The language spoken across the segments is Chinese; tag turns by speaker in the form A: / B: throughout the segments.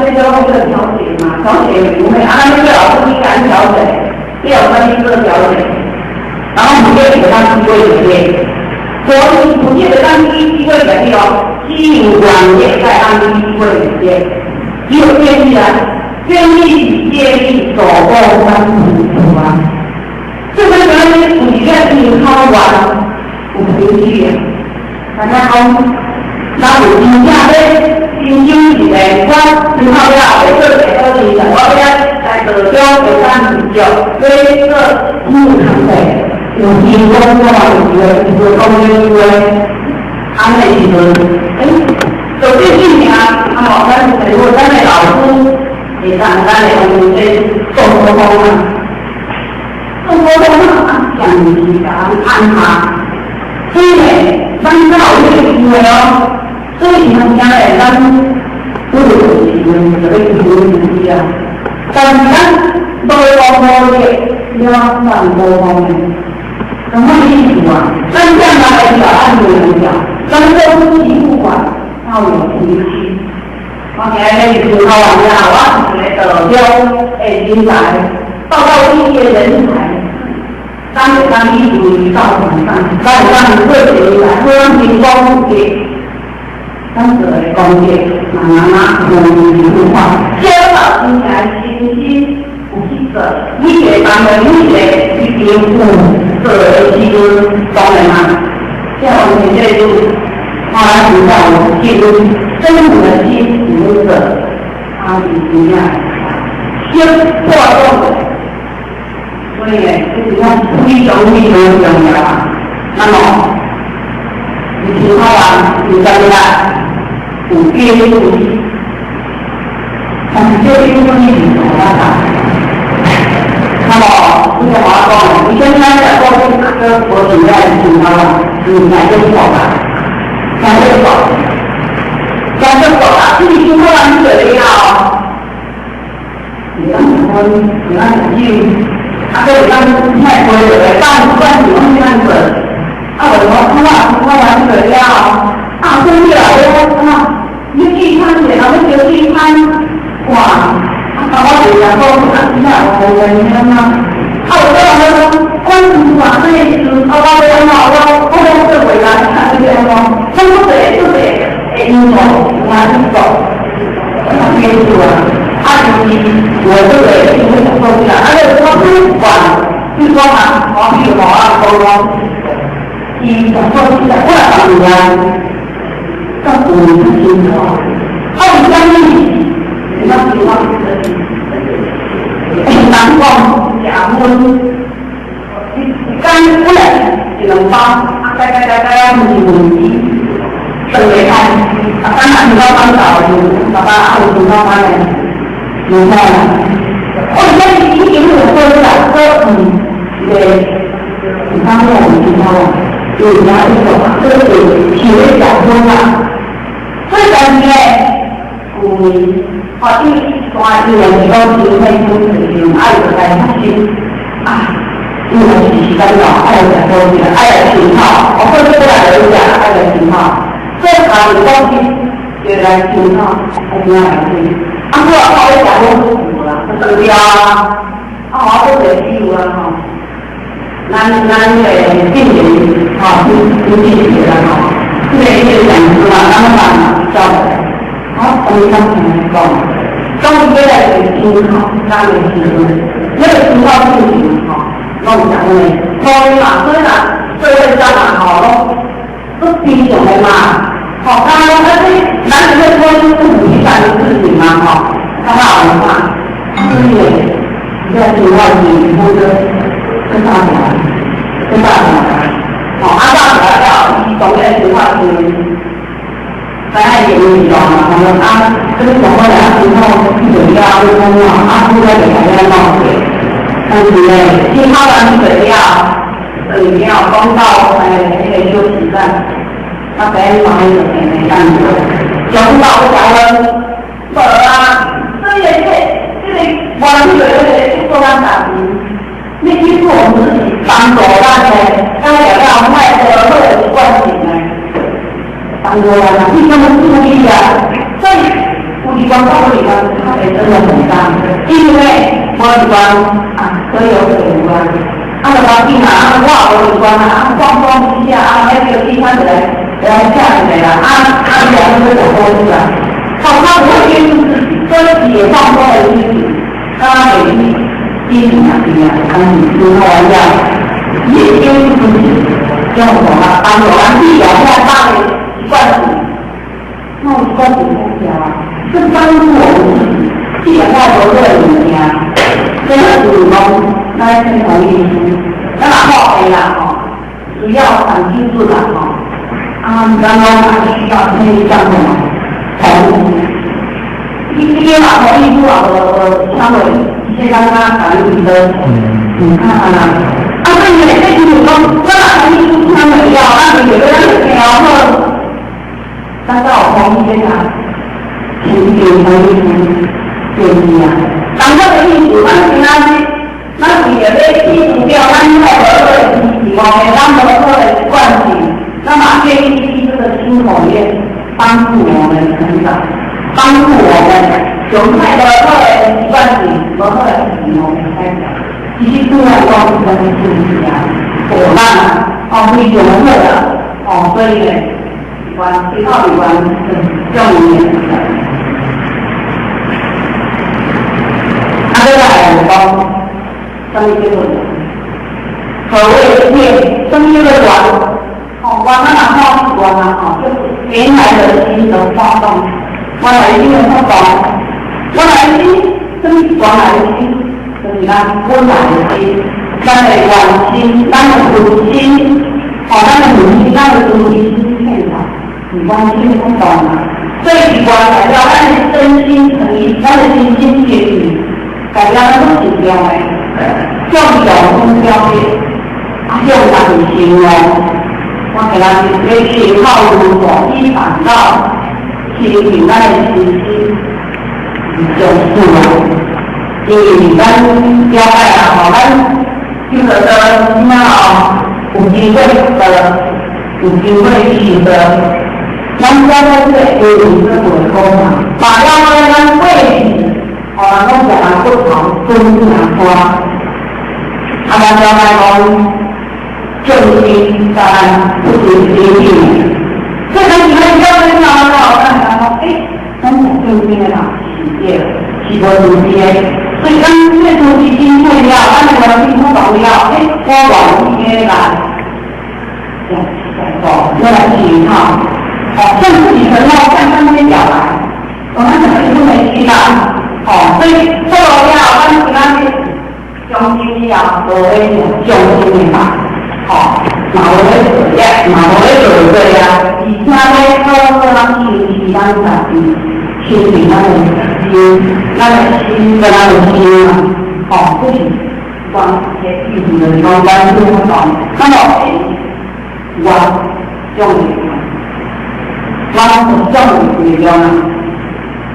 A: 这叫那个调解嘛，调解不会，那个老师应该调整，也有分析这个调整，然后你就给他机会改变，所以不见得让机会改变哦，既往也在让机会改变，只有愿意啊，愿意走过三途啊，这个人你在听他玩，我回去啊，大家好。那有真正咧，真正是咧，我之后了会做几多事情，我要在道中会当成就，所以这个木堂的有成功我有讲的安尼时阵，就这几年咱如果咱的老师会当咱的用这做沟通啊，做沟通啊，讲是甲安下，所以咧，咱老师的机会哦。所以人家来咱不如是就要注意啊。但是咱多方面要让多方面，什么意思啊？咱这样来讲，按照人讲，咱做自己不管，要有脾气。我今日是考完了，我是来得标人才，报告一些人才。咱给他一起到晚上，咱让各人来，让民光给。当时的工业，文化，教导今年信息有记者，你给他们你给去评估这时阵当然嘛，像我们这就后来知道我记录真正的新读者，他是怎样先破动的，所以呢，就是讲非常重要啊。那么，你听好了，你知道吧？有别的东西，但是这些东西是怎么样的？那么，你像我讲，你现在在过去哪个国家的情况了？你哪个国家？哪个国家？哪个国家？自己听过了，你这样哦。你让他们，你让他去，他这让太多了，但你用这样子，我玩这样哦。真的你去看去，然后就去看，哇！我就讲说，现在我们看嘛，我说关注嘛，那也是我这回来看这个咯，他不对，运动，我没做就是我这个因为说起来，我不管，就说嘛，我比如说沟通，讲说起来，我怎样？告诉你的情况，相信什么情况？难过、假婚，干不能只能帮，该问题，准备看，当然你要帮找爸爸或者妈妈的，明白了？我现在已经有说了，对，你刚才我们听到了，有人家这个体会讲说了。最重要好像大自然的东西会不是爱的在发生啊，因为是干扰爱的东西，爱的信号，我会出来有讲爱的信号，这好的东西原来信号还是要来听，我会讲我不服了，不得了我都得记住了咱的病人经济学了这个也讲出了，他们把教的，我们刚才讲，中医的信号，当然是那个信号不行我们讲的，所以社会上都平常的嘛，当然那些男人的婚姻是女上的事情嘛，看到了嘛，所以这个情况你或者跟大家。大家要总的情况是，大家也有讲这个总的情况是要沟通不要给大家冒险。但是呢，信号水要公道那个休息站，那边旁边有那样子，讲到讲了，这个我们有一个做单打拼。那其实我们自己当左干的，刚才要卖的会有关系呢。当左干的，你怎么注意啊？所以我离关到离关差别真的很大，因为玻璃关可以有水无关，的环境哇玻璃关放松一下那个地方来下雨的两个小波是吧？他不会约束自己，所以也放松了自己。他每一点你跟他玩笑，也约束自己，用什么玩具咬下大的习惯性，那习惯性不讲是帮助我们自己，既然在活在里面这个主动那是同意书，那后来啦主要很清楚啦刚刚需要那一项的同意。一边把同意书稍微先让他反映的，你看看啦。对你这题主动，那把同意书他们要，那你有个人然后，但是我同意这个，请给同意书建议当这个意思，那你也被剔除掉，那你还有个情况，让我们的惯性，那么建议这个新口业帮助我们成长。帮助我们熊太多习惯性，多的我们开展，其实重要关系跟是一样，伙伴会融合的所以呢，这套有关用语言再来我们生意这个何谓业？生意的管管就是原来的心的发动。我来心的发动，我来心，我来心，就是我来心，咱的愿心，咱的福心，咱的福心，咱的福心是骗的，你关心不懂最奇怪代表咱的真心诚意，咱的真心诚意，代表咱都是标的，用有标的，用咱形容，我给咱这句套路所依反到。其实咱的信息就是因为咱了解咱就是说有机会有机会取得，咱在这有一个回购嘛，把咱位置弄给咱不同分量花，咱了解正经当然不是接近。所以咱你们要跟他们咱讲正经的企业，企业主接，所以咱越出去新材料，咱那个新材料，我往一边来，再来起套，像自己承诺看那边表来，我们可能就没去到，所以这个要咱其他的中心要作为中心的嘛，马路的对以前咧，咱是咱家己亲近咱的心，咱的心跟咱的心就是关系意思的相关互动。那么我用我用力量，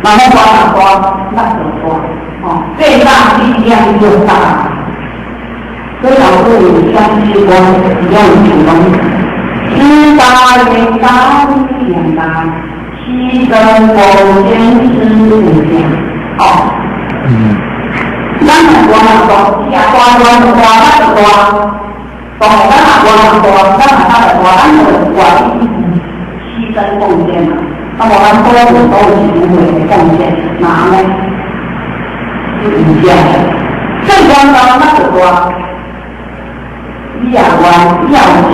A: 然后那最大力量就大。所以老师有相机光用主动。知大人大力大，牺牲奉献是不讲。咱们光说，呀光那个光，咱们牺牲奉献嘛。那么咱多数都是行为奉献，哪呢？是不讲的。最光那个光。要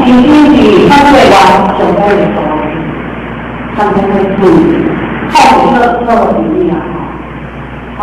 A: 轻轻地看对吧？手在你手里，看看会注意，靠你这比例好。